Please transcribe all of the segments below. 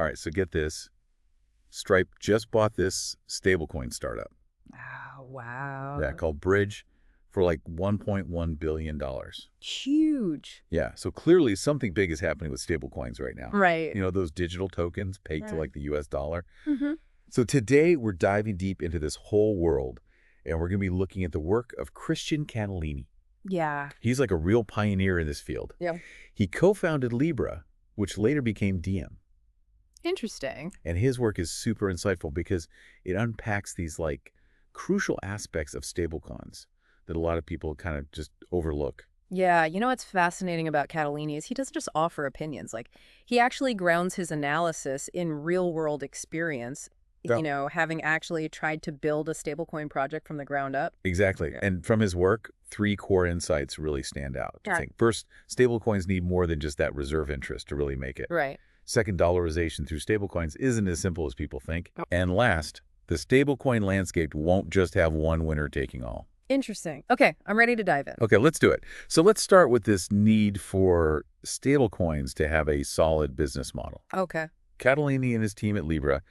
All right, so get this. Stripe just bought this stablecoin startup. Oh, wow. Yeah, called Bridge for like $1.1 billion. Huge. Yeah, so clearly something big is happening with stablecoins right now. Right. You know, those digital tokens pegged to Right. like the US dollar. Mm-hmm. So today we're diving deep into this whole world, and we're going to be looking at the work of Christian Catalini. Yeah. He's like a real pioneer in this field. Yeah. He co-founded Libra, which later became Diem. Interesting. And his work is super insightful because it unpacks these like crucial aspects of stablecoins that a lot of people kind of just overlook. Yeah, you know what's fascinating about Catalini is he doesn't just offer opinions. Like, he actually grounds his analysis in real-world experience, Yeah. having actually tried to build a stablecoin project from the ground up. Exactly. Yeah. And from his work, three core insights really stand out. Yeah. I think first, stablecoins need more than just that reserve interest to really make it. Right. Second, dollarization through stablecoins isn't as simple as people think. Oh. And last, the stablecoin landscape won't just have one winner taking all. Interesting. Okay, I'm ready to dive in. Okay, let's do it. So let's start with this need for stablecoins to have a solid business model. Okay. Catalini and his team at Libra,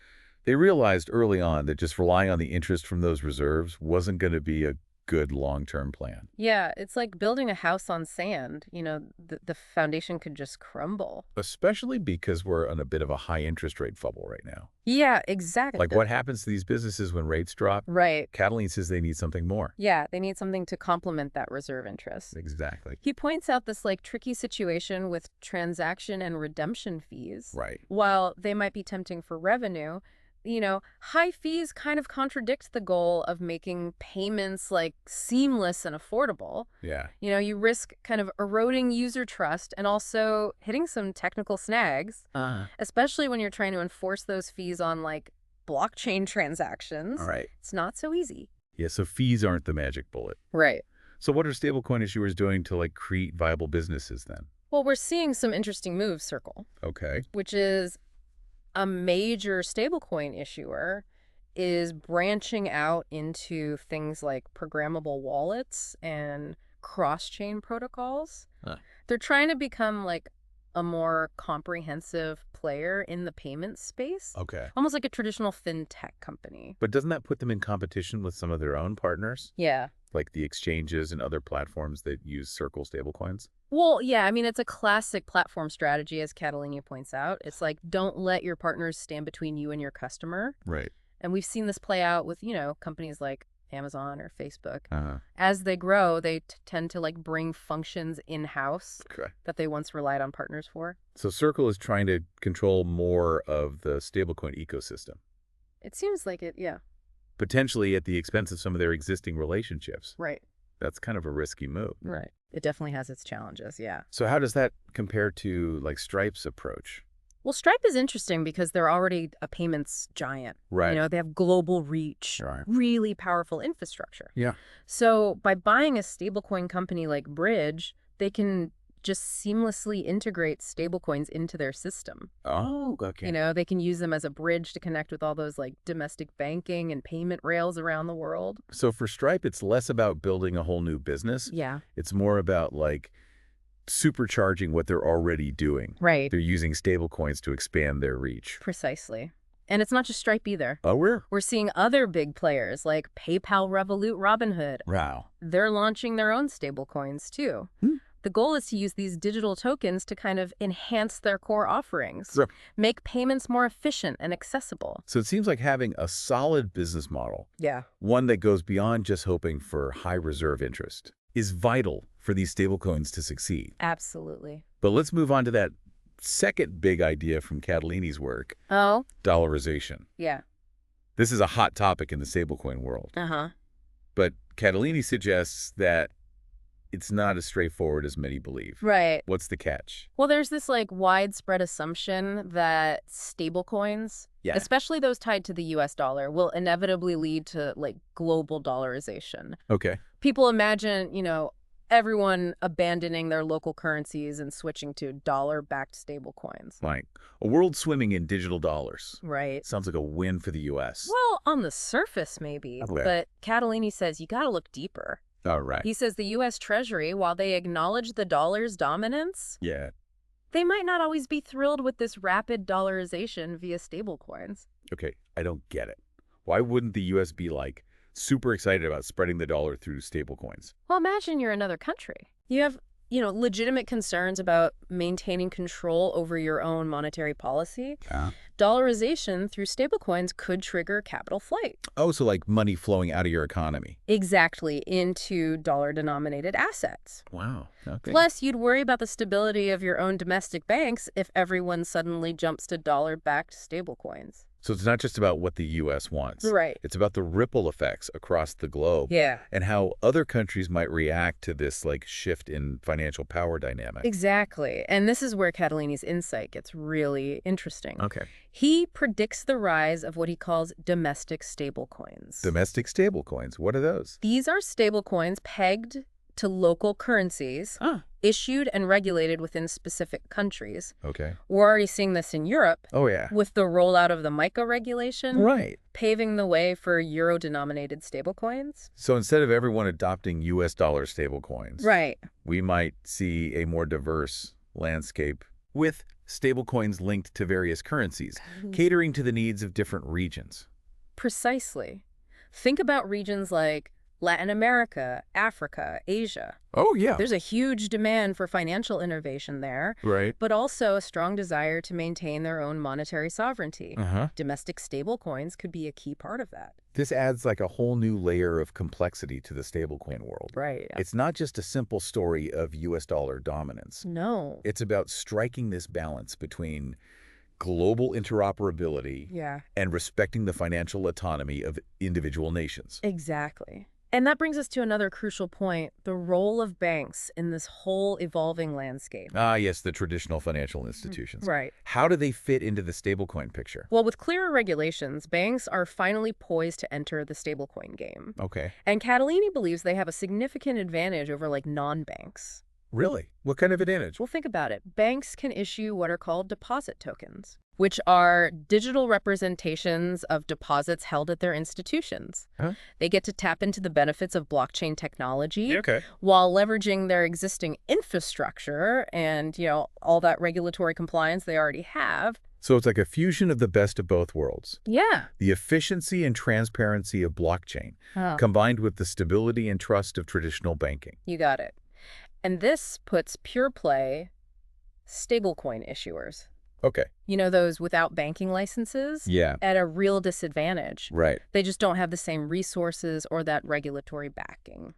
they realized early on that just relying on the interest from those reserves wasn't going to be a good long-term plan. Yeah, it's like building a house on sand. The foundation could just crumble. Especially because we're on a bit of a high interest rate bubble right now. Yeah, exactly. Like what happens to these businesses when rates drop? Right. Catalini says they need something more. Yeah, they need something to complement that reserve interest. Exactly. He points out this tricky situation with transaction and redemption fees. Right. While they might be tempting for revenue, high fees kind of contradict the goal of making payments seamless and affordable. Yeah. You risk kind of eroding user trust and also hitting some technical snags, especially when you're trying to enforce those fees on blockchain transactions. All right. It's not so easy. Yeah, so fees aren't the magic bullet. Right. So what are stablecoin issuers doing to create viable businesses then? Well, we're seeing some interesting moves, Circle. Okay. Which is a major stablecoin issuer is branching out into things like programmable wallets and cross-chain protocols. Huh. They're trying to become a more comprehensive player in the payment space. Okay. Almost like a traditional fintech company. But doesn't that put them in competition with some of their own partners? Yeah. Like the exchanges and other platforms that use Circle stablecoins? Well, yeah, I mean, it's a classic platform strategy, as Catalini points out. It's don't let your partners stand between you and your customer. Right. And we've seen this play out with, companies like Amazon or Facebook. Uh-huh. As they grow, they tend to bring functions in-house Okay. that they once relied on partners for. So Circle is trying to control more of the stablecoin ecosystem, It seems like it, yeah. potentially at the expense of some of their existing relationships. Right. That's kind of a risky move. Right. It definitely has its challenges, yeah. So how does that compare to Stripe's approach? Well, Stripe is interesting because they're already a payments giant. Right. They have global reach, Right. really powerful infrastructure. Yeah. So by buying a stablecoin company like Bridge, they can just seamlessly integrate stablecoins into their system. Oh, okay. They can use them as a bridge to connect with all those domestic banking and payment rails around the world. So for Stripe, it's less about building a whole new business. Yeah. It's more about supercharging what they're already doing. Right. They're using stablecoins to expand their reach. Precisely. And it's not just Stripe either. Oh, We're seeing other big players like PayPal, Revolut, Robinhood. Wow. They're launching their own stablecoins too. The goal is to use these digital tokens to kind of enhance their core offerings, So- make payments more efficient and accessible. So it seems like having a solid business model, Yeah. one that goes beyond just hoping for high reserve interest, is vital for these stablecoins to succeed. Absolutely. But let's move on to that second big idea from Catalini's work, Oh, dollarization. yeah. This is a hot topic in the stablecoin world. Uh-huh. But Catalini suggests that it's not as straightforward as many believe. Right. What's the catch? Well, there's this widespread assumption that stablecoins, Yeah. especially those tied to the US dollar, will inevitably lead to global dollarization. Okay. People imagine, everyone abandoning their local currencies and switching to dollar-backed stablecoins. Like a world swimming in digital dollars. Right. Sounds like a win for the U.S. Well, on the surface, maybe. Okay. But Catalini says you got to look deeper. All right. He says the U.S. Treasury, while they acknowledge the dollar's dominance, Yeah. they might not always be thrilled with this rapid dollarization via stablecoins. Okay, I don't get it. Why wouldn't the U.S. be, like, super excited about spreading the dollar through stablecoins? Well, imagine you're another country. You have, legitimate concerns about maintaining control over your own monetary policy. Yeah. Dollarization through stablecoins could trigger capital flight. Oh, so like money flowing out of your economy. Exactly, into dollar-denominated assets. Wow. Okay. Plus, you'd worry about the stability of your own domestic banks if everyone suddenly jumps to dollar-backed stablecoins. So it's not just about what the U.S. wants. Right. It's about the ripple effects across the globe. Yeah. And how other countries might react to this, like, shift in financial power dynamic. Exactly. And this is where Catalini's insight gets really interesting. Okay. He predicts the rise of what he calls domestic stablecoins. Domestic stablecoins. What are those? These are stablecoins pegged to local currencies, issued and regulated within specific countries. Okay. We're already seeing this in Europe Oh, yeah. with the rollout of the MiCA regulation, Right. paving the way for euro-denominated stablecoins. So instead of everyone adopting U.S. dollar stablecoins, Right. we might see a more diverse landscape with stablecoins linked to various currencies, catering to the needs of different regions. Precisely. Think about regions like Latin America, Africa, Asia. Oh, yeah. There's a huge demand for financial innovation there, Right. but also a strong desire to maintain their own monetary sovereignty. Domestic stablecoins could be a key part of that. This adds like a whole new layer of complexity to the stablecoin world. Right. It's not just a simple story of U.S. dollar dominance. No. It's about striking this balance between global interoperability and respecting the financial autonomy of individual nations. Exactly. And that brings us to another crucial point, the role of banks in this whole evolving landscape. Ah, yes, the traditional financial institutions. Right. How do they fit into the stablecoin picture? Well, with clearer regulations, banks are finally poised to enter the stablecoin game. Okay. And Catalini believes they have a significant advantage over, non-banks. Really? What kind of advantage? Well, think about it. Banks can issue what are called deposit tokens, which are digital representations of deposits held at their institutions. They get to tap into the benefits of blockchain technology while leveraging their existing infrastructure and, all that regulatory compliance they already have. So it's like a fusion of the best of both worlds. Yeah. The efficiency and transparency of blockchain combined with the stability and trust of traditional banking. You got it. And this puts pure play stablecoin issuers. Okay. Those without banking licenses? Yeah. At a real disadvantage. Right. They just don't have the same resources or that regulatory backing.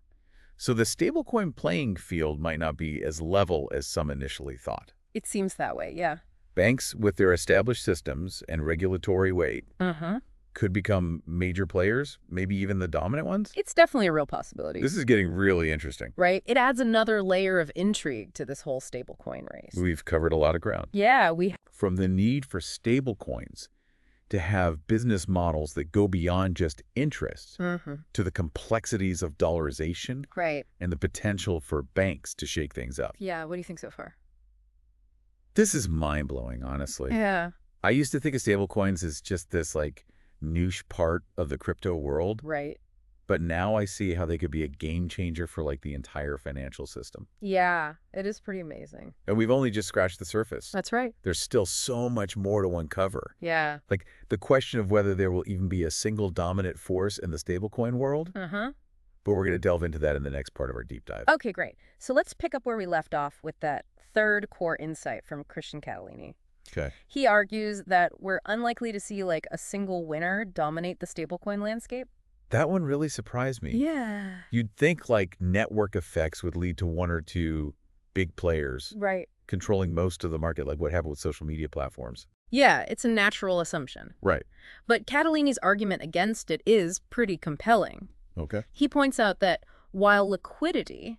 So the stablecoin playing field might not be as level as some initially thought. It seems that way, yeah. Banks with their established systems and regulatory weight could become major players, maybe even the dominant ones? It's definitely a real possibility. This is getting really interesting. Right? It adds another layer of intrigue to this whole stablecoin race. We've covered a lot of ground. Yeah, we... From the need for stablecoins to have business models that go beyond just interest to the complexities of dollarization and the potential for banks to shake things up. Yeah, what do you think so far? This is mind-blowing, honestly. Yeah. I used to think of stablecoins as just this, niche part of the crypto world. Right. But now I see how they could be a game changer for, the entire financial system. Yeah, it is pretty amazing. And we've only just scratched the surface. That's right. There's still so much more to uncover. Yeah. The question of whether there will even be a single dominant force in the stablecoin world. But we're going to delve into that in the next part of our deep dive. Okay, great. So let's pick up where we left off with that third core insight from Christian Catalini. Okay. He argues that we're unlikely to see a single winner dominate the stablecoin landscape. That one really surprised me. Yeah. You'd think network effects would lead to one or two big players controlling most of the market, like what happened with social media platforms. Yeah, it's a natural assumption. Right. But Catalini's argument against it is pretty compelling. Okay. He points out that while liquidity,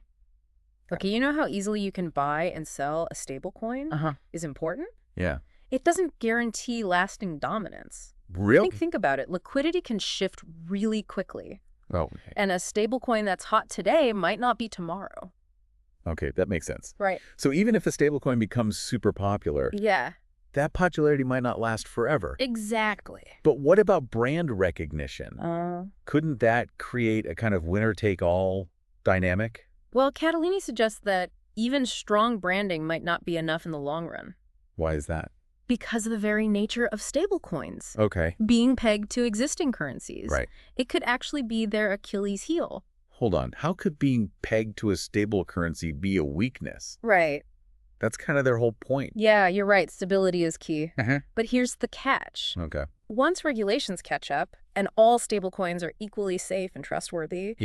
you know how easily you can buy and sell a stablecoin is important? Yeah. It doesn't guarantee lasting dominance. Really? Think about it. Liquidity can shift really quickly. Oh, okay. And a stablecoin that's hot today might not be tomorrow. Okay, that makes sense. Right. So even if a stablecoin becomes super popular, that popularity might not last forever. Exactly. But what about brand recognition? Couldn't that create a kind of winner-take-all dynamic? Well, Catalini suggests that even strong branding might not be enough in the long run. Why is that? Because of the very nature of stablecoins. Okay. Being pegged to existing currencies. Right. It could actually be their Achilles heel. Hold on. How could being pegged to a stable currency be a weakness? Right. That's kind of their whole point. Yeah, you're right. Stability is key. But here's the catch. Okay. Once regulations catch up and all stablecoins are equally safe and trustworthy,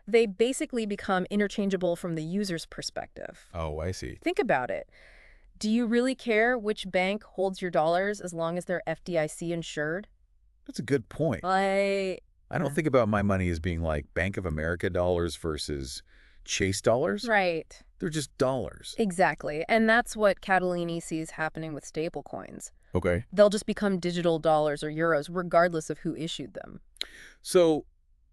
they basically become interchangeable from the user's perspective. Oh, I see. Think about it. Do you really care which bank holds your dollars as long as they're FDIC insured? That's a good point. I don't think about my money as being like Bank of America dollars versus Chase dollars. Right. They're just dollars. Exactly. And that's what Catalini sees happening with stablecoins. Okay. They'll just become digital dollars or euros regardless of who issued them. So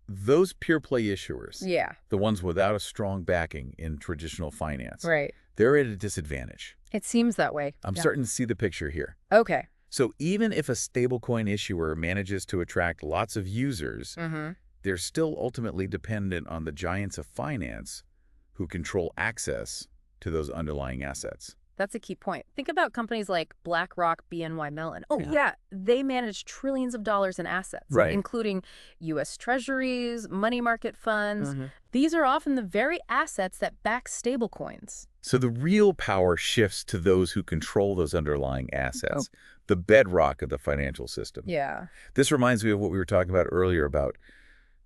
those pure play issuers, Yeah. the ones without a strong backing in traditional finance, Right. they're at a disadvantage. It seems that way. I'm starting to see the picture here. Okay. So even if a stablecoin issuer manages to attract lots of users, they're still ultimately dependent on the giants of finance who control access to those underlying assets. That's a key point. Think about companies like BlackRock, BNY Mellon. Oh, yeah. They manage trillions of dollars in assets, including U.S. treasuries, money market funds. These are often the very assets that back stablecoins. So the real power shifts to those who control those underlying assets, the bedrock of the financial system. Yeah. This reminds me of what we were talking about earlier about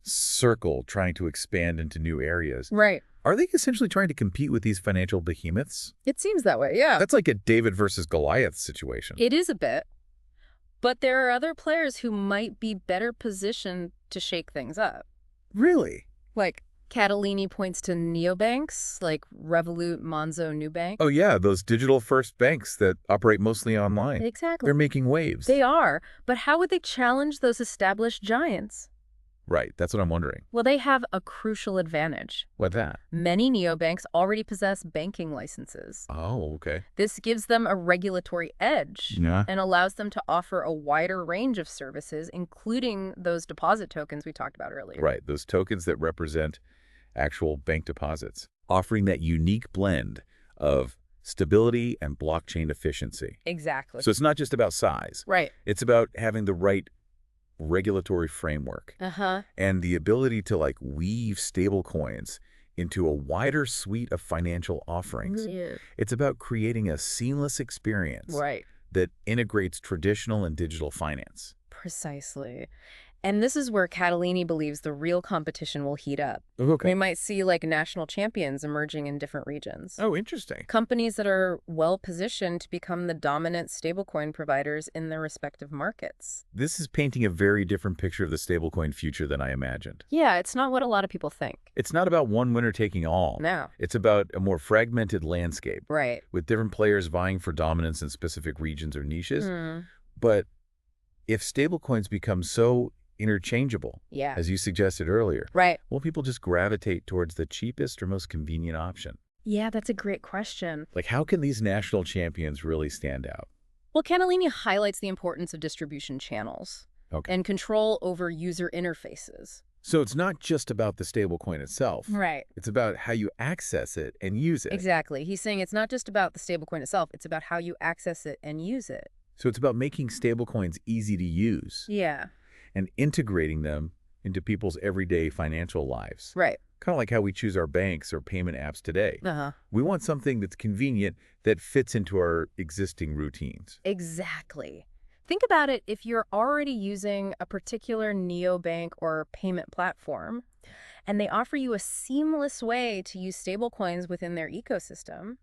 Circle trying to expand into new areas. Right. Are they essentially trying to compete with these financial behemoths? It seems that way, yeah. That's like a David versus Goliath situation. It is a bit. But there are other players who might be better positioned to shake things up. Really? Like, Catalini points to neobanks, like Revolut, Monzo, Nubank. Oh, yeah, those digital-first banks that operate mostly online. Exactly. They're making waves. They are. But how would they challenge those established giants? Right, that's what I'm wondering. Well, they have a crucial advantage. What's that? Many neobanks already possess banking licenses. Oh, okay. This gives them a regulatory edge and allows them to offer a wider range of services, including those deposit tokens we talked about earlier. Right, those tokens that represent actual bank deposits, offering that unique blend of stability and blockchain efficiency. Exactly. So it's not just about size. Right. It's about having the right regulatory framework and the ability to like weave stable coins into a wider suite of financial offerings. It's about creating a seamless experience that integrates traditional and digital finance. Precisely. And this is where Catalini believes the real competition will heat up. Okay. We might see like national champions emerging in different regions. Oh, interesting. Companies that are well-positioned to become the dominant stablecoin providers in their respective markets. This is painting a very different picture of the stablecoin future than I imagined. Yeah, it's not what a lot of people think. It's not about one winner taking all. No. It's about a more fragmented landscape. Right. With different players vying for dominance in specific regions or niches. But if stablecoins become so interchangeable, as you suggested earlier, will people just gravitate towards the cheapest or most convenient option? Yeah, that's a great question. Like, how can these national champions really stand out? Well, Catalini highlights the importance of distribution channels and control over user interfaces. So it's not just about the stablecoin itself. Right. It's about how you access it and use it. Exactly. He's saying it's not just about the stablecoin itself, it's about how you access it and use it. So it's about making stablecoins easy to use. Yeah. And integrating them into people's everyday financial lives. Right. Kind of like how we choose our banks or payment apps today. We want something that's convenient that fits into our existing routines. Exactly. Think about it if you're already using a particular neobank or payment platform, and they offer you a seamless way to use stablecoins within their ecosystem,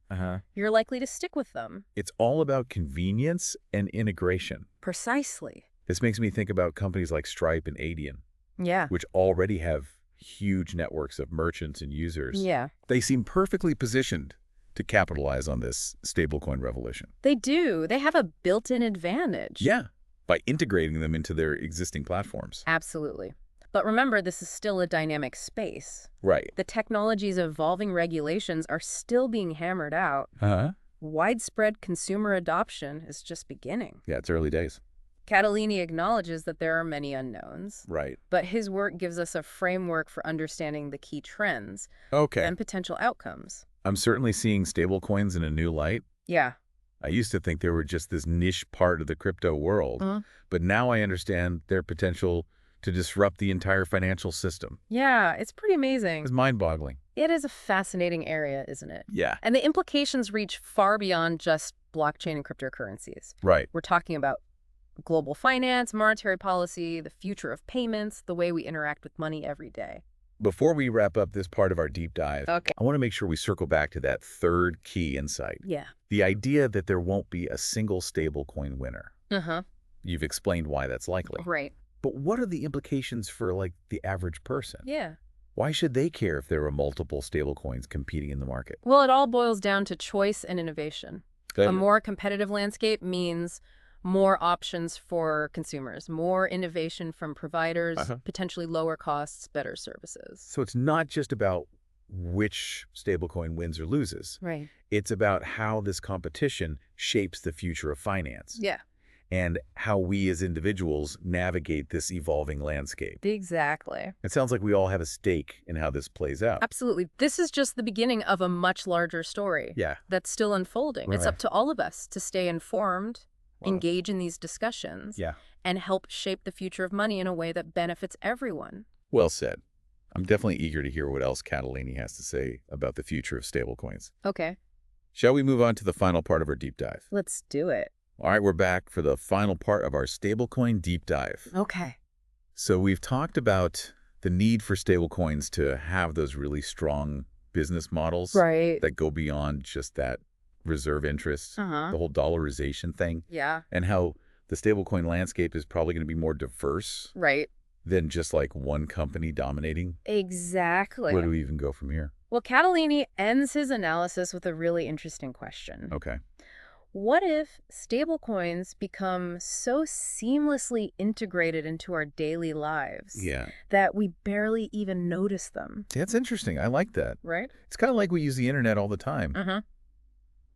you're likely to stick with them. It's all about convenience and integration. Precisely. This makes me think about companies like Stripe and Adyen, which already have huge networks of merchants and users. They seem perfectly positioned to capitalize on this stablecoin revolution. They do. They have a built-in advantage. Yeah, by integrating them into their existing platforms. Absolutely. But remember, this is still a dynamic space. Right. The technology's evolving regulations are still being hammered out. Widespread consumer adoption is just beginning. Yeah, it's early days. Catalini acknowledges that there are many unknowns. Right. But his work gives us a framework for understanding the key trends and potential outcomes. I'm certainly seeing stablecoins in a new light. Yeah. I used to think they were just this niche part of the crypto world, but now I understand their potential to disrupt the entire financial system. Yeah, it's pretty amazing. It's mind-boggling. It is a fascinating area, isn't it? Yeah. And the implications reach far beyond just blockchain and cryptocurrencies. Right. We're talking about global finance, monetary policy, the future of payments, the way we interact with money every day. Before we wrap up this part of our deep dive, Okay. I want to make sure we circle back to that third key insight. Yeah. The idea that there won't be a single stablecoin winner. You've explained why that's likely. Right. But what are the implications for, like, the average person? Yeah. Why should they care if there are multiple stablecoins competing in the market? Well, it all boils down to choice and innovation. A more competitive landscape means more options for consumers, more innovation from providers, potentially lower costs, better services. So it's not just about which stablecoin wins or loses. Right. It's about how this competition shapes the future of finance. Yeah. And how we as individuals navigate this evolving landscape. Exactly. It sounds like we all have a stake in how this plays out. Absolutely. This is just the beginning of a much larger story. Yeah. That's still unfolding. It's up to all of us to stay informed, engage in these discussions, and help shape the future of money in a way that benefits everyone. Well said. I'm definitely eager to hear what else Catalini has to say about the future of stablecoins. Okay. Shall we move on to the final part of our deep dive? Let's do it. All right, we're back for the final part of our stablecoin deep dive. Okay. So we've talked about the need for stablecoins to have those really strong business models that go beyond just that reserve interest, the whole dollarization thing. Yeah. And how the stablecoin landscape is probably going to be more diverse than just like one company dominating. Exactly. Where do we even go from here? Well, Catalini ends his analysis with a really interesting question. Okay. What if stablecoins become so seamlessly integrated into our daily lives that we barely even notice them? That's interesting. I like that. Right? It's kind of like we use the internet all the time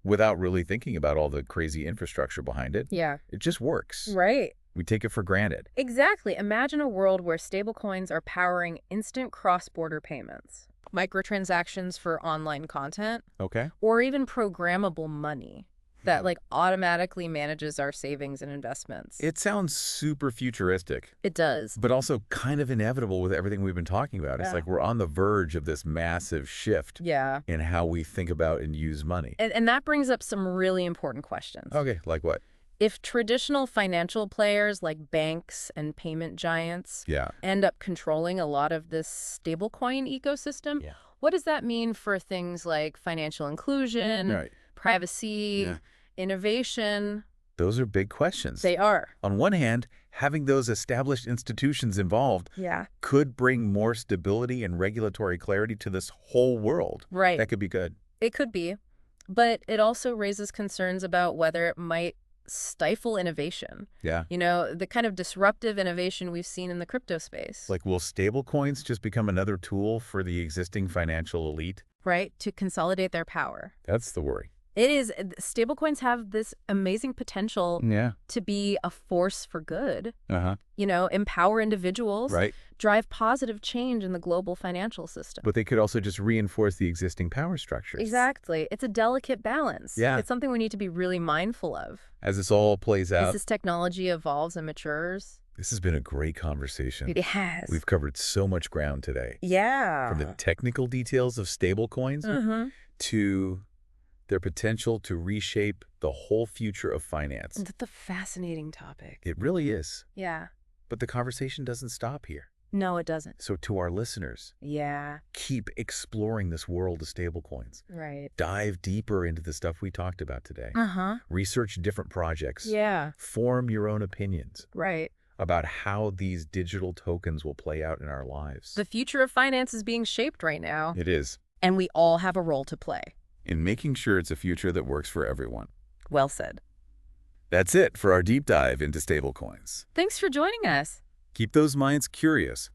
without really thinking about all the crazy infrastructure behind it. Yeah. It just works. Right. We take it for granted. Exactly. Imagine a world where stablecoins are powering instant cross-border payments, microtransactions for online content, or even programmable money that like automatically manages our savings and investments. It sounds super futuristic. It does. But also kind of inevitable with everything we've been talking about. It's like we're on the verge of this massive shift in how we think about and use money. And that brings up some really important questions. Okay, like what? If traditional financial players like banks and payment giants end up controlling a lot of this stablecoin ecosystem, what does that mean for things like financial inclusion, privacy, innovation? Those are big questions. They are. On one hand, having those established institutions involved could bring more stability and regulatory clarity to this whole world. Right. That could be good. It could be. But it also raises concerns about whether it might stifle innovation. Yeah. You know, the kind of disruptive innovation we've seen in the crypto space. Like, will stablecoins just become another tool for the existing financial elite? Right, to consolidate their power. That's the worry. It is. Stablecoins have this amazing potential to be a force for good. You know, empower individuals, drive positive change in the global financial system. But they could also just reinforce the existing power structures. Exactly. It's a delicate balance. Yeah. It's something we need to be really mindful of. As this all plays out. As this technology evolves and matures. This has been a great conversation. It has. We've covered so much ground today. Yeah. From the technical details of stablecoins to their potential to reshape the whole future of finance. That's a fascinating topic. It really is. Yeah. But the conversation doesn't stop here. No, it doesn't. So to our listeners, keep exploring this world of stablecoins. Right. Dive deeper into the stuff we talked about today. Research different projects. Yeah. Form your own opinions. Right. About how these digital tokens will play out in our lives. The future of finance is being shaped right now. It is. And we all have a role to play. In making sure it's a future that works for everyone. Well said. That's it for our deep dive into stablecoins. Thanks for joining us. Keep those minds curious,